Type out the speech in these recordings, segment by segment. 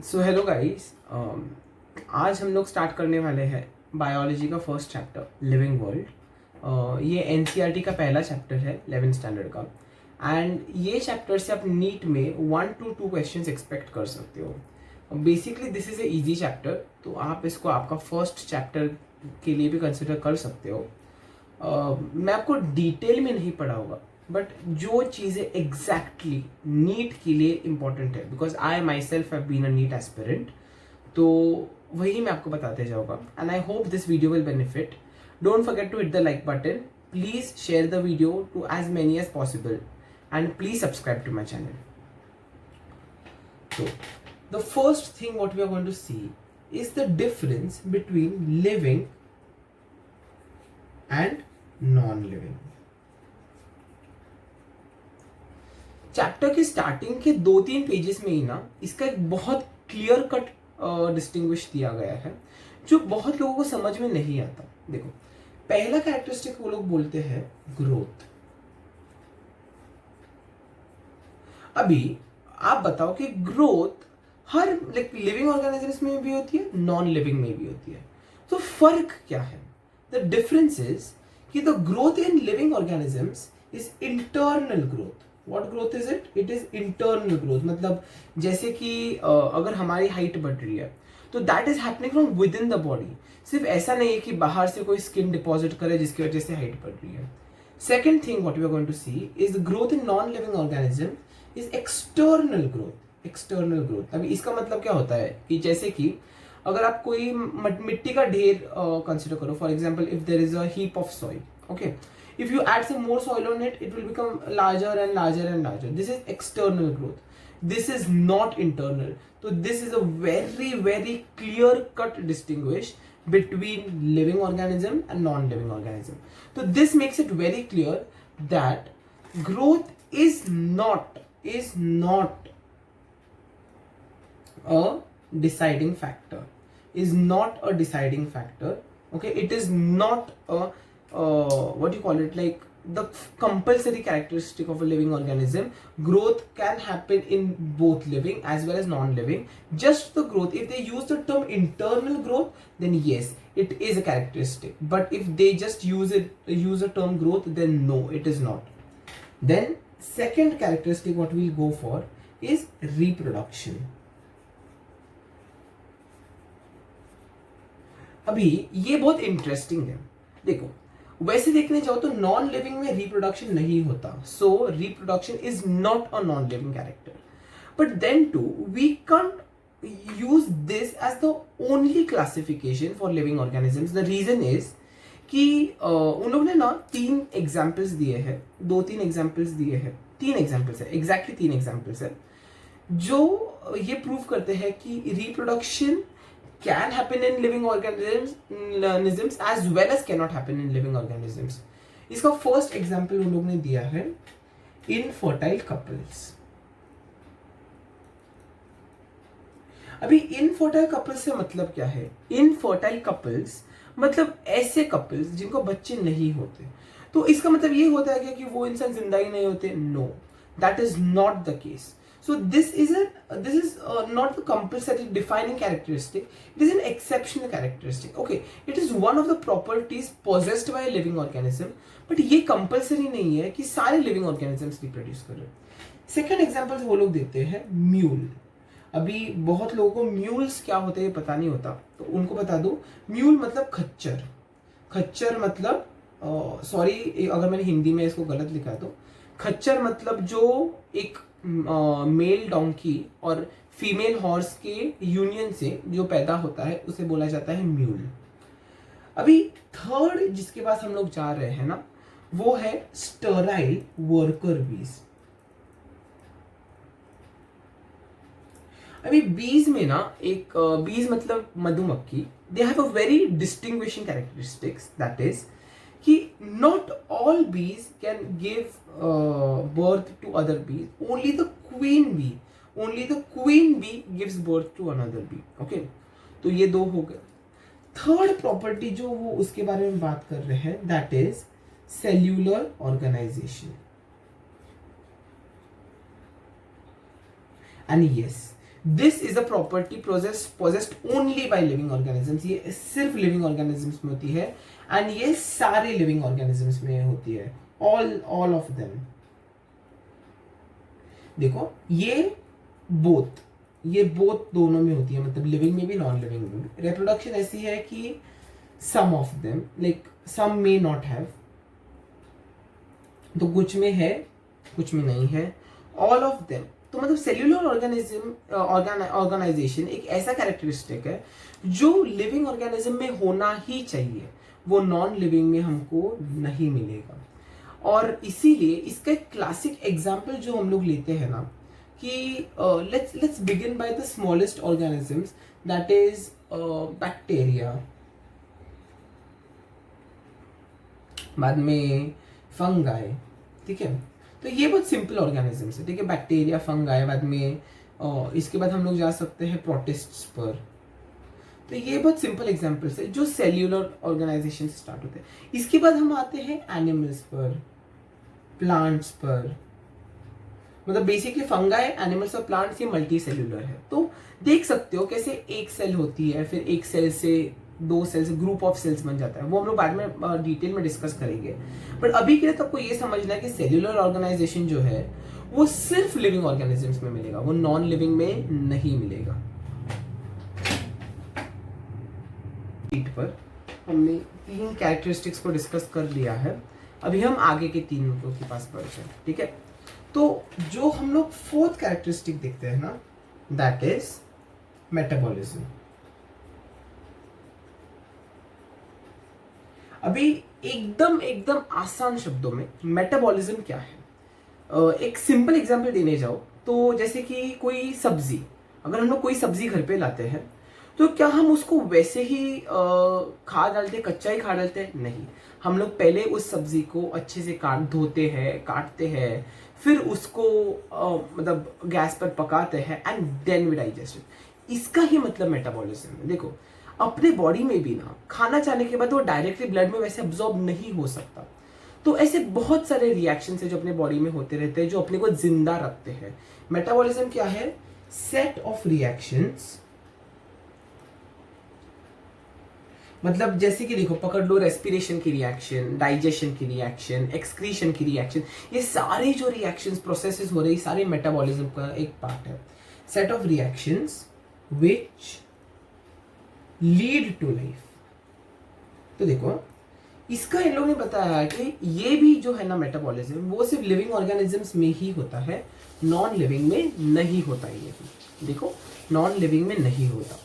So hello guys, आज हम लोग स्टार्ट करने वाले हैं बायोलॉजी का फर्स्ट चैप्टर लिविंग वर्ल्ड। ये एनसीईआरटी का पहला चैप्टर है 11th स्टैंडर्ड का। एंड ये चैप्टर से आप नीट में 1 to 2 क्वेश्चंस एक्सपेक्ट कर सकते हो। Basically this is a easy chapter, तो आप इसको आपका फर्स्ट चैप्टर के लिए भी कंसिडर कर सकते हो। मैं आपको डिटेल में नहीं पढ़ाऊंगा, बट जो चीज़ें एग्जैक्टली नीट के लिए इंपॉर्टेंट है, because I my self have been a NEET aspirant, तो वही मैं आपको बताते जाऊंगा। And I hope this video will benefit. Don't forget to hit the like button, please share the video to as many as possible, and please subscribe to my channel. So, the first thing what we are going to see is the difference between living and non-living. Chapter के starting के 2-3 pages में ही ना इसका एक बहुत clear cut distinguish दिया गया है, जो बहुत लोगों को समझ में नहीं आता। देखो, पहला कैरेक्टरिस्टिक वो लोग बोलते हैं ग्रोथ। अभी आप बताओ कि ग्रोथ हर लिविंग ऑर्गेनिजम्स में भी होती है, नॉन लिविंग में भी होती है, तो फर्क क्या है? द डिफरेंस इज कि the growth in living organisms is internal growth. What growth is it? It is internal growth. मतलब जैसे कि अगर हमारी हाइट बढ़ रही है तो that is happening from with in the body. सिर्फ ऐसा नहीं है कि बाहर से कोई स्किन डिपॉजिट करे जिसकी वजह से हाइट बढ़ रही है। Second thing what we are going to see is the growth in non living organism is external growth. External growth, अभी इसका मतलब क्या होता है कि जैसे कि अगर आप कोई मिट्टी का ढेर कंसिडर करो, for example if there is a heap of soil, okay, if you add some more soil on it, it will become larger and larger and larger. This is external growth. This is not internal. So this is a very very clear cut distinguish between living organism and non-living organism. So this makes it very clear that growth is not a deciding factor. Is not a deciding factor. Okay, it is not a what do you call it, like the compulsory characteristic of a living organism. Growth can happen in both living as well as non-living. Just the growth, if they use the term internal growth, then yes, it is a characteristic. But if they just use the term growth, then no, it is not. Then second characteristic what we'll go for is reproduction. अभी ये बहुत interesting है। देखो, वैसे देखने जाओ तो non living में रिप्रोडक्शन नहीं होता, so reproduction is not a non living character. But then too we can't use this as the only classification for living organisms. The reason is कि उन लोगों ने ना 3 एग्जाम्पल्स दिए हैं, 2-3 एग्जाम्पल्स दिए हैं, 3 एग्जाम्पल्स है, एग्जैक्टली 3 एग्जाम्पल्स है, जो ये प्रूव करते हैं कि reproduction can happen in living organisms as well as cannot happen in living organisms. इसका फर्स्ट एग्जाम्पल उन लोगों ने दिया है इनफर्टाइल कपल्स। अभी इनफर्टाइल कपल्स से मतलब क्या है? इनफर्टाइल कपल्स मतलब ऐसे कपल्स जिनको बच्चे नहीं होते। तो इसका मतलब ये होता है क्या कि वो इंसान जिंदा ही नहीं होते? No, that is not the case. So this is not the compulsory defining characteristic. It is an exceptional characteristic. Okay, it is one of the properties possessed by a living organism. But ये compulsory नहीं है कि सारे living organisms reproduce करें. Second example वो लोग देते हैं mule. अभी बहुत लोगों को mules क्या होते हैं पता नहीं होता, तो उनको बता दो। mule मतलब खच्चर। खच्चर मतलब सॉरी अगर मैंने हिंदी में इसको गलत लिखा तो खच्चर मतलब जो एक मेल डोंकी और फीमेल हॉर्स के यूनियन से जो पैदा होता है उसे बोला जाता है म्यूल। अभी थर्ड जिसके पास हम लोग जा रहे हैं ना, वो है स्टराइल वर्कर बीज। अभी बीज में ना एक बीज मतलब मधुमक्खी, they have a very distinguishing characteristics, that is कि not all bees can give birth to other bees. Only the queen bee gives birth to another bee. Okay, तो ये 2 हो गए। थर्ड प्रॉपर्टी जो वो उसके बारे में बात कर रहे हैं, that is cellular organisation. And yes, this is a property possessed only by living organisms, ये सिर्फ लिविंग ऑर्गेनिजम्स में होती है, एंड ये सारे लिविंग ऑर्गेनिजम्स में होती है, ऑल ऑफ देम। देखो ये बोथ दोनों में होती है, मतलब लिविंग में भी नॉन लिविंग में भी। रिप्रोडक्शन ऐसी है कि some of them, like some may not have, तो कुछ में है कुछ में नहीं है, ऑल ऑफ देम। तो मतलब सेल्यूलर ऑर्गेनाइजेशन एक ऐसा कैरेक्टरिस्टिक है जो लिविंग ऑर्गेनिज्म में होना ही चाहिए, वो नॉन लिविंग में हमको नहीं मिलेगा। और इसीलिए इसका एक क्लासिक एग्जाम्पल जो हम लोग लेते हैं ना कि let's begin by the smallest organisms, that is bacteria, बाद में फंगाई, ठीक है। तो ये बहुत सिंपल ऑर्गेनिजम्स है, ठीक है, बैक्टीरिया, फंगाई, बाद में इसके बाद हम लोग जा सकते हैं प्रोटिस्ट्स पर। तो ये बहुत सिंपल एग्जांपल्स है जो सेल्यूलर ऑर्गेनाइजेशन से स्टार्ट होते हैं। इसके बाद हम आते हैं एनिमल्स पर, प्लांट्स पर, मतलब बेसिकली फंगाई, एनिमल्स और प्लांट्स ये मल्टी सेल्यूलर है। तो देख सकते हो कैसे एक सेल होती है, फिर एक सेल से दो सेल से ग्रुप ऑफ सेल्स बन जाता है, वो हम लोग बाद में डिटेल में डिस्कस करेंगे। बट अभी के लिए तो आपको ये समझना है कि सेल्यूलर ऑर्गेनाइजेशन जो है वो सिर्फ लिविंग ऑर्गेनिजम्स में मिलेगा, वो नॉन लिविंग में नहीं मिलेगा। पर हमने 3 कैरेक्टरिस्टिक्स को डिस्कस कर लिया है, अभी हम आगे के 3 के पास बढ़ते हैं, ठीक है। तो जो हम लोग 4th कैरेक्टरिस्टिक देखते हैं ना, दैट इज मेटाबॉलिज्म। अभी एकदम आसान शब्दों में मेटाबॉलिज्म क्या है, एक सिंपल एग्जांपल देने जाओ तो जैसे कि कोई सब्जी, अगर हम लोग कोई सब्जी घर पे लाते हैं तो क्या हम उसको वैसे ही खा डालते, कच्चा ही खा डालते हैं? नहीं, हम लोग पहले उस सब्जी को अच्छे से धोते हैं, काटते हैं, फिर उसको मतलब गैस पर पकाते हैं and then we digest it. इसका ही मतलब मेटाबॉलिज्म है। देखो अपने बॉडी में भी ना खाना जाने के बाद वो डायरेक्टली ब्लड में वैसे अब्सॉर्ब नहीं हो सकता, तो ऐसे बहुत सारे रिएक्शन है जो अपने बॉडी में होते रहते हैं जो अपने को जिंदा रखते हैं। मेटाबॉलिज्म क्या है? सेट ऑफ रिएक्शंस, मतलब जैसे कि देखो पकड़ लो, रेस्पिरेशन की रिएक्शन, डाइजेशन की रिएक्शन, एक्सक्रीशन की रिएक्शन, ये सारे जो रिएक्शंस प्रोसेसेस हो रही सारे मेटाबॉलिज्म का एक पार्ट है। Set of reactions which lead to life. तो देखो इसका इन लोगों ने बताया है कि ये भी जो है ना मेटाबॉलिज्म, वो सिर्फ लिविंग ऑर्गेनिजम्स में ही होता है, नॉन लिविंग में नहीं होता। ये भी देखो नॉन लिविंग में नहीं होता।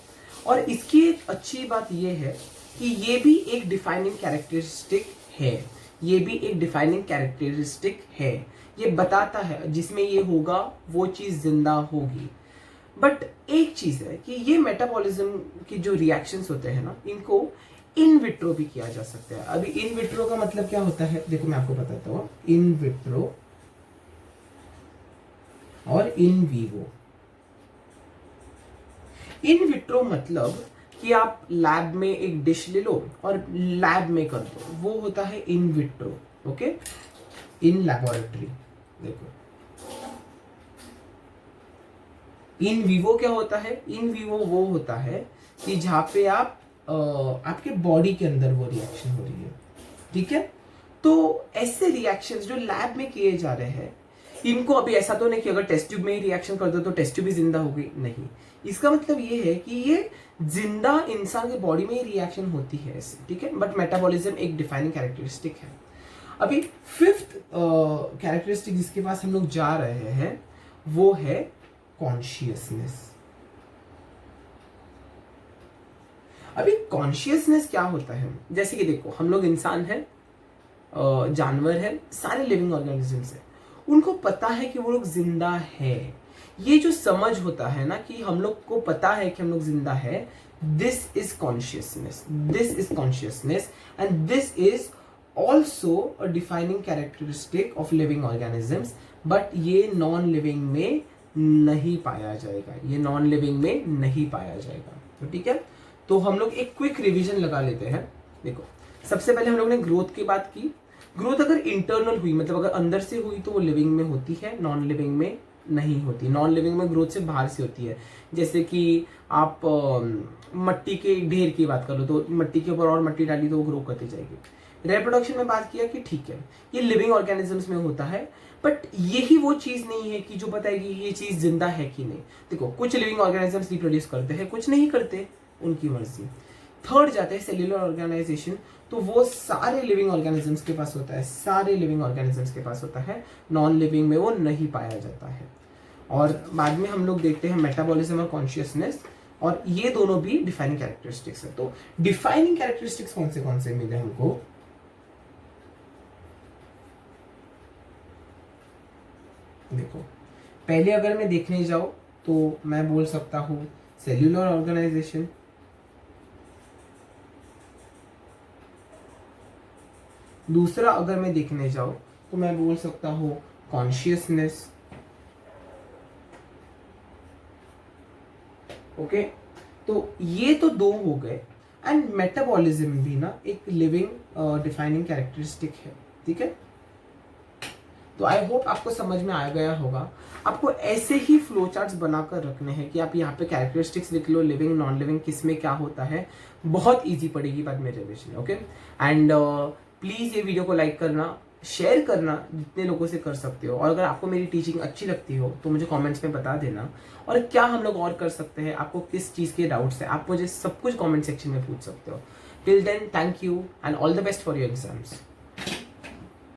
और इसकी एक अच्छी बात ये है कि ये भी एक डिफाइनिंग कैरेक्टरिस्टिक है, ये भी एक डिफाइनिंग कैरेक्टरिस्टिक है, ये बताता है जिसमें ये होगा वो चीज जिंदा होगी। बट एक चीज है कि ये मेटाबॉलिज्म की जो रिएक्शंस होते हैं ना, इनको इन विट्रो भी किया जा सकता है। अभी इन विट्रो का मतलब क्या होता है, देखो मैं आपको बताता हूँ। इन विट्रो और इन वीवो। इन विट्रो मतलब कि आप लैब में एक डिश ले लो और लैब में कर दो, वो होता है in vitro. Okay, in laboratory. देखो इन विवो क्या होता है? इन विवो वो होता है कि जहां पे आप आपके बॉडी के अंदर वो रिएक्शन हो रही है, ठीक है। तो ऐसे रिएक्शंस जो लैब में किए जा रहे हैं, इनको अभी ऐसा तो नहीं कि अगर टेस्ट ट्यूब में ही रिएक्शन कर दो तो टेस्ट ट्यूब भी जिंदा हो गई, नहीं। इसका मतलब ये है कि ये जिंदा इंसान के बॉडी में ही रिएक्शन होती है ऐसे, ठीक है। बट मेटाबॉलिज्म एक डिफाइनिंग कैरेक्टरिस्टिक है। अभी 5th कैरेक्टरिस्टिक जिसके पास हम लोग जा रहे हैं वो है कॉन्शियसनेस। अभी कॉन्शियसनेस क्या होता है? जैसे कि देखो हम लोग इंसान है, जानवर है, सारे लिविंग ऑर्गेनिजम्स है, उनको पता है कि वो लोग जिंदा है। ये जो समझ होता है ना कि हम लोग को पता है कि हम लोग जिंदा है, this is consciousness, this is consciousness and this is also a defining characteristic of living organisms. But ये नॉन लिविंग में नहीं पाया जाएगा, ये नॉन लिविंग में नहीं पाया जाएगा। तो ठीक है, तो हम लोग एक क्विक रिवीजन लगा लेते हैं। देखो सबसे पहले हम लोग ने ग्रोथ की बात की। ग्रोथ अगर इंटरनल हुई, मतलब अगर अंदर से हुई तो वो लिविंग में होती है, नॉन लिविंग में नहीं होती, नॉन लिविंग में ग्रोथ से बाहर से होती है। जैसे कि आप मट्टी के ढेर की बात कर लो, तो मट्टी के ऊपर और मट्टी डाली तो वो ग्रो करती जाएगी। रिप्रोडक्शन में बात किया कि ठीक है ये लिविंग ऑर्गेनिजम्स में होता है, बट यही वो चीज नहीं है कि जो बताएगी ये चीज जिंदा है कि नहीं। देखो कुछ लिविंग ऑर्गेनिजम्स रिप्रोड्यूस करते हैं, कुछ नहीं करते, उनकी मर्जी। थर्ड जाते हैं सेल्यूलर ऑर्गेनाइजेशन, तो वो सारे लिविंग ऑर्गेनिजम्स के पास होता है, सारे लिविंग ऑर्गेनिजम्स के पास होता है, नॉन लिविंग में वो नहीं पाया जाता है। और बाद में हम लोग देखते हैं मेटाबॉलिज्म और कॉन्शियसनेस, और ये दोनों भी डिफाइनिंग कैरेक्टरिस्टिक्स है। तो डिफाइनिंग कैरेक्टरिस्टिक्स कौन से मिले हमको? देखो पहले अगर मैं देखने जाऊं तो मैं बोल सकता हूं सेल्यूलर ऑर्गेनाइजेशन, दूसरा अगर मैं देखने जाऊं तो मैं बोल सकता हूं कॉन्शियसनेस। ओके, तो ये तो दो हो गए। एंड मेटाबॉलिज्म भी ना एक लिविंग डिफाइनिंग कैरेक्टरिस्टिक है, ठीक है। तो आई होप आपको समझ में आ गया होगा। आपको ऐसे ही फ्लो चार्ट्स बनाकर रखने हैं कि आप यहाँ पे कैरेक्टरिस्टिक्स लिख लो, लिविंग नॉन लिविंग किस में क्या होता है, बहुत इजी पड़ेगी बाद में रिविजन। ओके, एंड प्लीज ये वीडियो को लाइक करना, शेयर करना जितने लोगों से कर सकते हो, और अगर आपको मेरी टीचिंग अच्छी लगती हो तो मुझे कमेंट्स में बता देना। और क्या हम लोग और कर सकते हैं, आपको किस चीज़ के डाउट्स है, आप मुझे सब कुछ कमेंट सेक्शन में पूछ सकते हो। Till then, thank you and all the best for your exams.